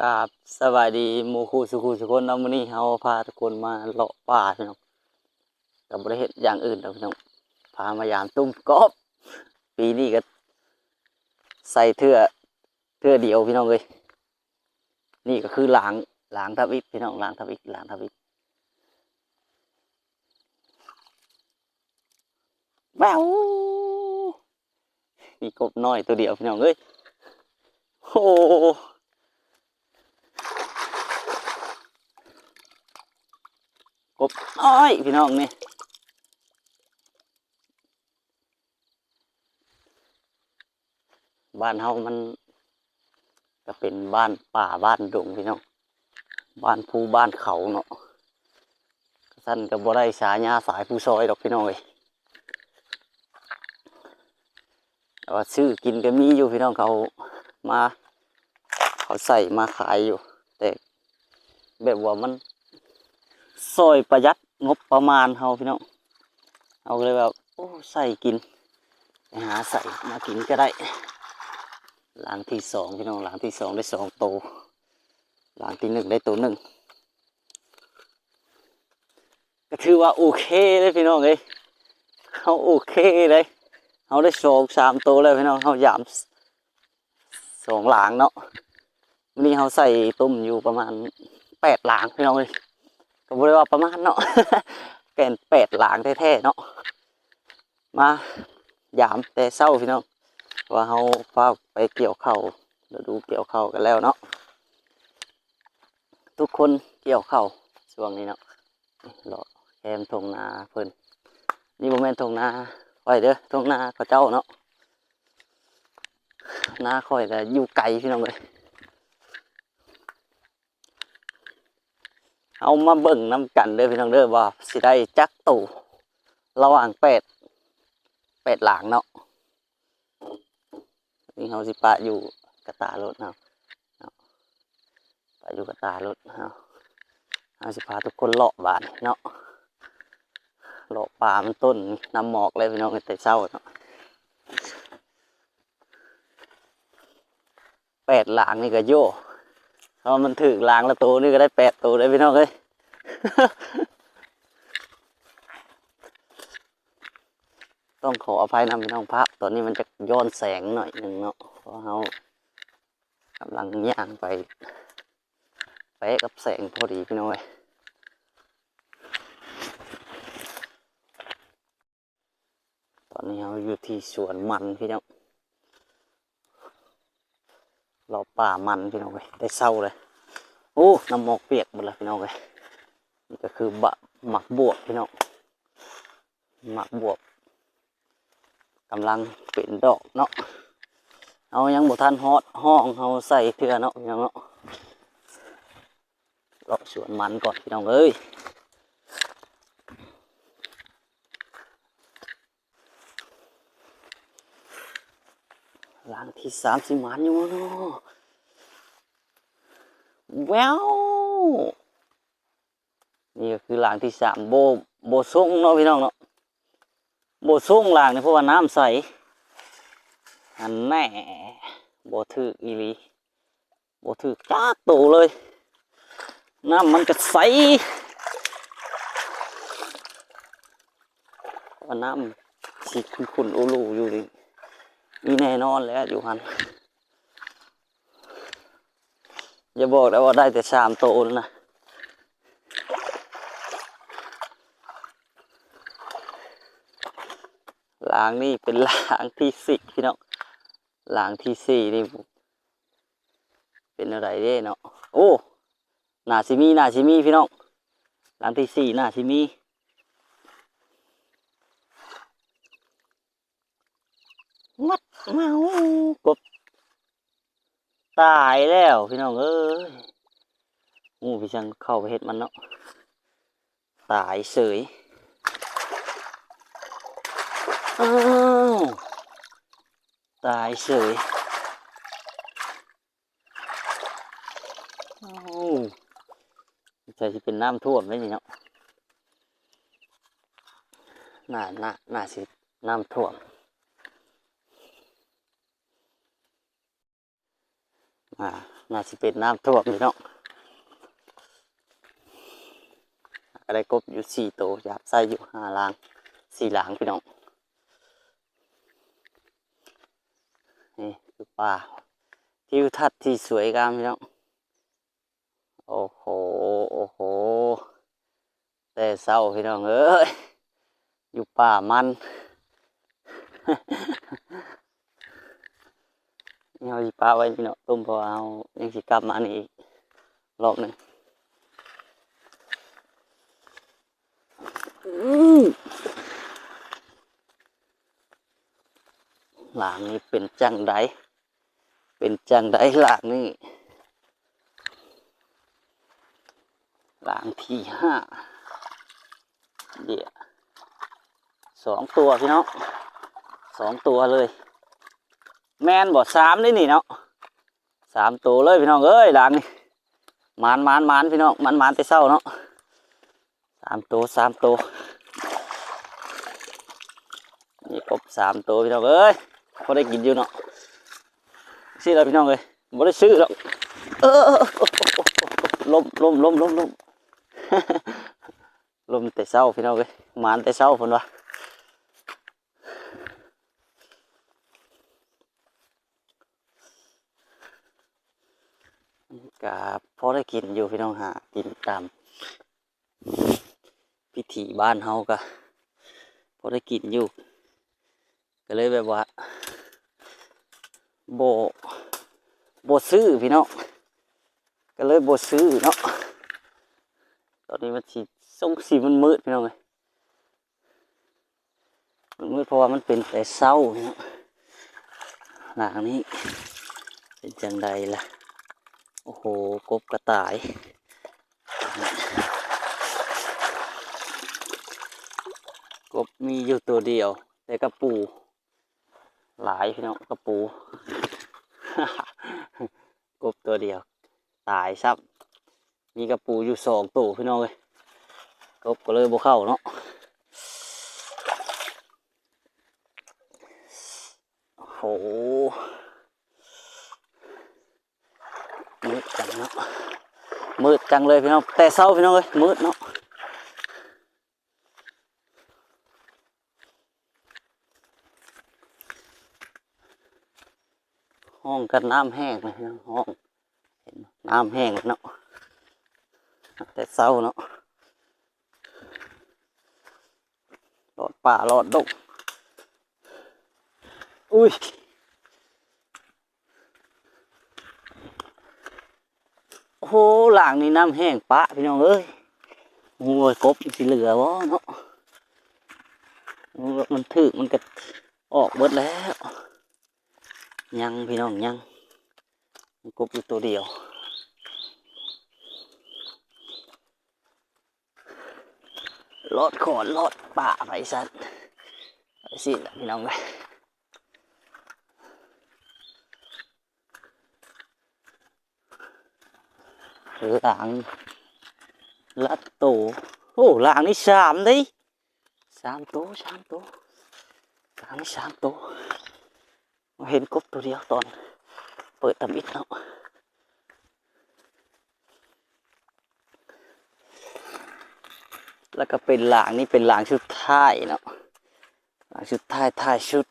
กับสวัสดีหมู่คู่สุขุสุคนเนาะมื้อนี้เฮาพาทุกคนมาเลาะป่าพี่น้องก็บ่ได้เฮ็ดอย่างอื่นดอกพี่น้องพามายามตุ้มกบปีนี้ก็ใส่เทื่อเดียวพี่น้องเอ้ยนี่ก็คือล้างทับอิฐพี่น้องล้างทับอิฐล้างทับอิฐแว้าวมีกบน้อยตัวเดียวพี่น้องเอ้ยโอ้กบน้อยพี่น้องนี่บ้านเฮามันก็เป็นบ้านป่าบ้านดงพี่น้องบ้านภูบ้านเขาเนาะท่านก็บ่ได้สาญาสายผู้ซอยดอกพี่น้องเอ้ยแต่ว่าซื้อกินก็มีอยู่พี่น้องมาเขาใส่มาขายอยู่แต่แบบว่ามันซอยประหยัดงบประมาณเฮาพี่น้องเอาเลยแบบโอ้ใส่กินไปหาใส่มากินก็ได้หลังที่สองพี่น้องหลังที่สองได้สองตัวหลังที่หนึ่งได้ตัวหนึ่งก็ถือว่าโอเคเลยพี่น้องเอ้ยเขาโอเคเลยเขาได้สองสามตัวเลยพี่น้องเขายามสองหลังเนาะวันนี้เขาใส่ต้มอยู่ประมาณ8 หลังพี่น้องเลยก็บอกเลยว่าประมาณเนาะแก่น8 หลังแท้ๆเนาะมายามแต่เศร้าพี่น้องว่าเขาพาไปเกี่ยวข้าวเดี๋ยวดูเกี่ยวข้าวกันแล้วเนาะทุกคนเกี่ยวข้าวช่วงนี้เนาะรอแคมทงนาเพิ่นนี่โมเมนต์ทงนาไว้เด้อทงนาเขาเจ้าเนาะนาคอยแต่อยู่ไกลพี่น้องเลยเอามาเบิ่งน้ำกันเด้อพี่น้องเด้อว่าสิได้จักตู่ระหว่างแปดหลังเนาะนี่เขาสิปะอยู่กระตารถเนาะปะอยู่กระตารถเนาะเอาสิพาทุกคนเลาะบ้านเนาะเลาะป่ามันต้นน้ำหมอกเลยพี่น้องแต่เช้าเนาะ8 หลังนี่ก็โย่เพราะมันถึงหลังละตัวนี่ก็ได้8 ตัวเลยพี่น้องเอ้ยต้องขออภัยนะพี่น้องพระตอนนี้มันจะย้อนแสงหน่อยหนึ่งเนาะเพราะเขากำลังย่างไปเป๊ะกับแสงพอดีพี่น้องเอ้ยตอนนี้เราอยู่ที่สวนมันพี่น้องเราป่ามันพี่น้องเอ้ยได้เศร้าเลยโอ้น้ำหมอกเปียกหมดเลยพี่น้องเอ้ยนี่ก็คือบะหมักบวบพี่น้องหมักบวบกำลังเป็นดอกเนาะเอายังบ่ทันฮอดห้องเอาใส่เถื่อเนาะพี่น้องเนาะเลาะสวนมันก่อนพี่น้องเอ้ยหลังที่3สิมันอยู่เนาะแววนี่ก็คือหลังที่3โบส่งเนาะพี่น้องเนาะโบส่งหลังนี่เพราะว่าน้ำใสอันแน่โบถืออีหลีโบถือจ้าโตเลยน้ำมันก็ใสว่าน้ำสีขุ่นๆอูรูอยู่ดิมีแน่นอนแล้วอยู่หันอย่าบอกนะว่าได้แต่3 ตัวนะหลังนี่เป็นหลังที่10พี่น้องหลังที่4นี่เป็นอะไรเด้เนาะโอ้น่าสิมีพี่น้องหลังที่4น่าสิมีมัดเมากบตายแล้วพี่น้องเอ้ยงูพี่ช่างเข้าไปเห็ดมันเนาะตายเสยอ้าวตายเสยอ้าวใช่จะเป็นน้ำท่วมไหมนี่เนาะน่าสิน้ำท่วม น่าสิเป็นน้ำท่วมพี่น้องอะไรกบอยู่4 ตัวหยาบไส้อยู่5 หลัง4 หลังพี่น้องนี่คือป่าทิวทัศน์ที่สวยงามพี่น้องโอ้โหโอ้โหแต่เศร้าพี่น้องเอ้ยอยู่ป่ามัน นี่เอาสิปลาไว้พี่น้องต้มพอเอายังสิกลับมานี่อีกรอบหนึ่งหลางนี้เป็นจังไดเป็นจังไดหลางนี่หลางที่5เดี๋ยว2 ตัวพี่น้อง2 ตัวเลยแมนบ่3นี่นี่เนาะ3 ตัวเลยพี่น้องเอ้ยหลางนี่มานพี่น้องมันแต่เศร้าเนาะ3 ตัวนี่กบ3 ตัวพี่น้องเอ้ยพอได้กินอยู่เนาะสิแล้วพี่น้องเอ้ยบ่ได้ซื้อหรอกล้ม ลมแต่เศร้าพี่น้องเอ้ยมานแต่เศร้าเพิ่นว่าก็พอได้กินอยู่พี่น้องหากินตามพิธีบ้านเฮาก็พอได้กินอยู่ก็เลยแบบว่าโบซื้อพี่น้องก็เลยโบซื้อเนาะตอนนี้มันสีมันมืดพี่น้องเลยมันมืดเพราะว่ามันเป็นแต่เศร้าเนาะหลังนี้เป็นจังใดล่ะโอ้โหกบกระต่ายกบมีอยู่ตัวเดียวแต่กระปูหลายพี่น้องกระปู กบตัวเดียวตายซับมีกระปูอยู่2 ตัวพี่น้องเลยกบก็เลยบ่เข้าเนาะโอ้โหมืดจังเนาะมืดจังเลยพี่น้องแต่เศร้าพี่น้องเลยมืดเนาะห้องกันน้ำแห้งเลยพี่น้องห้องเห็นน้ำแห้งเนาะแต่เศร้าเนาะรอดป่ารอดดงอุ้ยโอ้โหหลังนี่น้ำแห้งปะพี่น้องเอ้ยโอ้ยกบสิเหลือวะเนาะมันถึกมันก็ออกเบิดแล้วยังพี่น้องยังกบอยู่ตัวเดียวรอดขอนรอดป่าไปสัตว์ไปสิล่ะพี่น้องเลยหลังลัดโตโอ้หลังนี่3ดิ3 ตัวหลังนี่3 ตัวเห็นกบตัวเดียวตอนเปิดตำอิดเนาะแล้วก็เป็นหลังนี่เป็นหลังชุดท้ายเนาะหลังชุดท้ายชุด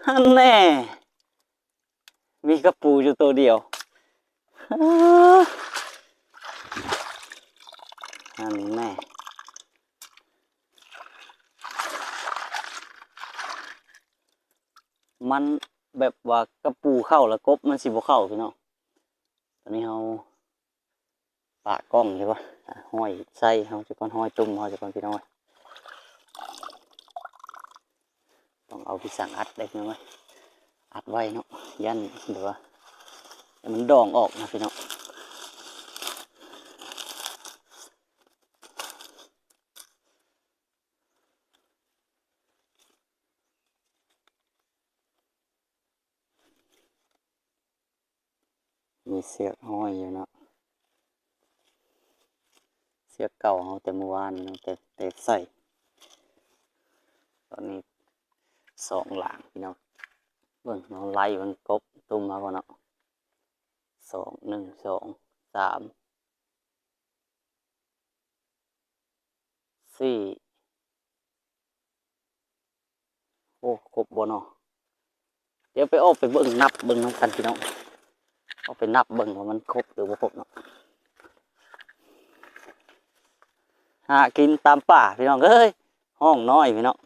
ฮันแน่มีกระปูอยู่ตัวเดียวฮันแน่มันแบบว่ากระปูเข้าแล้วกบมันสิบ่เข้าพี่น้องตอนนี้เราปะกล้องใช่ปะห้อยใส่เราจะก่อนห้อยจุ่มเราจะก่อนพี่น้องต้องเอาพี่สั่งอัดได้พี่น้องอัดไว้เนาะยันเดี๋ยวมันดองออกนะพี่น้องมีเสือกห้อยอยู่เนาะเสือกเก่าเขาแต่เมื่อวานแต่ใส่ตอนนี้2 หลังพี่น้อง เบิ่งเอาไล่มันกบตุ่มมาก่อนเนาะสองหนึ่งสองสามสี่โอ้ครบบ่เนาะเดี๋ยวไปออกไปเบิ่งนับเบิ่งน้ำกันพี่น้องเอาไปนับเบิ่งว่ามันครบหรือบ่ครบเนาะหากินตามป่าพี่น้องเอ้ยห้องน้อยพี่น้อง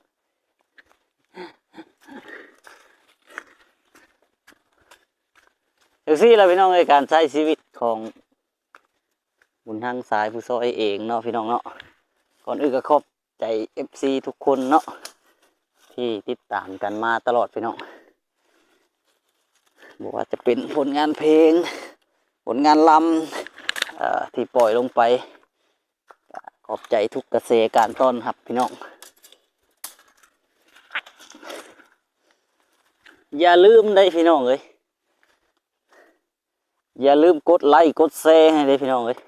เดี๋ยวสิแล้วพี่น้องในการใช้ชีวิตของบุญทางสายผู้ซอยเองเนาะพี่น้องเนาะก่อนอื่นก็ขอบใจ FC ทุกคนเนาะที่ติดตามกันมาตลอดพี่น้องบอกว่าจะเป็นผลงานเพลงผลงานลำที่ปล่อยลงไปขอบใจทุกกระแสการต้อนรับพี่น้องอย่าลืมได้พี่น้องเลยอย่าลืมกดไลค์กดแชร์ให้ได้พี่น้องเลย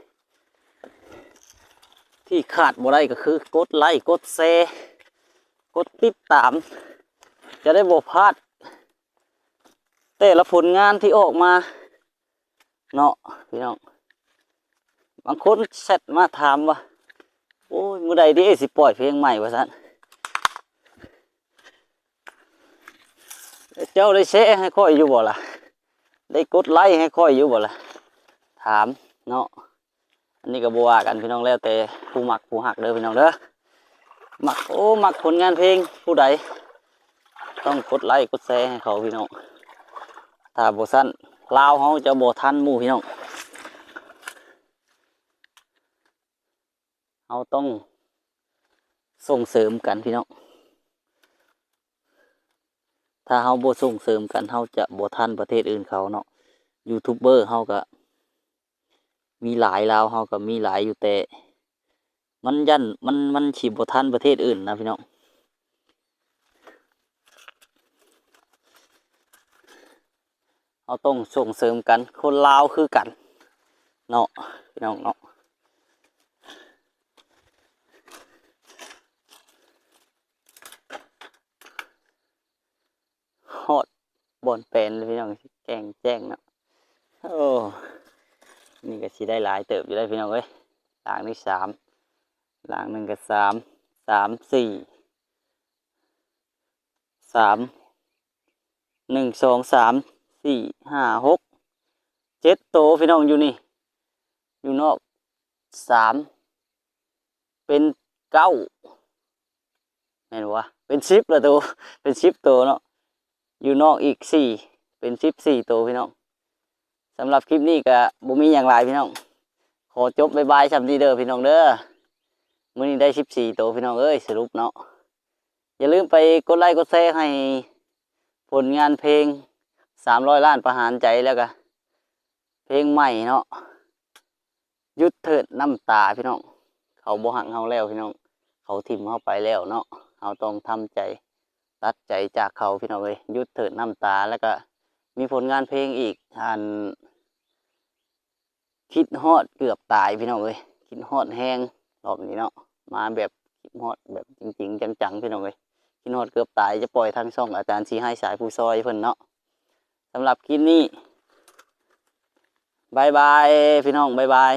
ที่ขาดบ่ได้ก็คือกดไลค์กดแชร์กดติดตามจะได้บ่พลาดแต่ละผลงานที่ออกมาเนาะพี่น้องบางคนแชทมาถามว่าโอ้ยมื้อใดที่สิปล่อยเพลงใหม่วะซั่นเจ้าได้แชร์ให้ค่อยอยู่บ่ล่ะได้กดไลค์ให้ค่อยอยู่บ่ล่ะถามเนาะอันนี้ก็บ่ว่ากันพี่น้องแล้วแต่ผู้มักผู้ฮักเด้อพี่น้องเด้อมักมักผลงานเพลงผู้ใดต้องกดไลค์กดแชร์ให้เขาพี่น้องถ้าบ่ซั่นลาวเฮาจะบ่ทันหมู่พี่น้องเฮาต้องส่งเสริมกันพี่น้องถ้าเฮาบ่ส่งเสริมกันเฮาจะบ่ทันประเทศอื่นเขาเนาะยูทูบเบอร์เฮาก็มีหลายลาวเฮาก็มีหลายอยู่แต่มันยันมันสิบ่ทันประเทศอื่นนะพี่น้องเฮาต้องส่งเสริมกันคนลาวคือกันเนาะพี่น้องเนาะฮอดบ่อนเป็นเลยพี่น้องแกงแจ้งเนาะโอ้นี่ก็สิได้หลายเติบอยู่ได้พี่น้องเอ้ยหลังที่3หลังหนึ่งก็3 4 3 1 2 3 4 5 6 7โตพี่น้องอยู่นี่อยู่นอก3เป็น9แม่นวะเป็น10ละตัวเป็น10ตัวเนาะอยู่นอกอีก4เป็น14ตัวพี่น้องสำหรับคลิปนี้ก็บ่มีอย่างไรพี่น้องขอจบบ๊ายบายสำหรับนี้เด้อพี่น้องเด้อมื้อนี้ได้14ตัวพี่น้องเอ้ยสรุปเนาะอย่าลืมไปกดไลค์กดแชร์ให้ผลงานเพลง300 ล้านประหารใจแล้วก็เพลงใหม่เนาะหยุดเถิดน้ำตาพี่น้องเขาบ่หักเฮาแล้วพี่น้องเขาทิ่มเฮาไปแล้วเนาะเฮาต้องทำใจตัดใจจากเขาพี่น้องเอ้ยหยุดเถิดน้ำตาแล้วก็มีผลงานเพลงอีกอันคิดฮอดเกือบตายพี่น้องเอ้ยคิดฮอดแห้งรอบนี้เนาะมาแบบคิดฮอดแบบจริงๆจังๆพี่น้องเอ้ยคิดฮอดเกือบตายจะปล่อยทางช่องอาจารย์ชี้ให้สายผู้ซอยเพิ่นเนาะสำหรับคลิปนี้บายบายพี่น้องบายบาย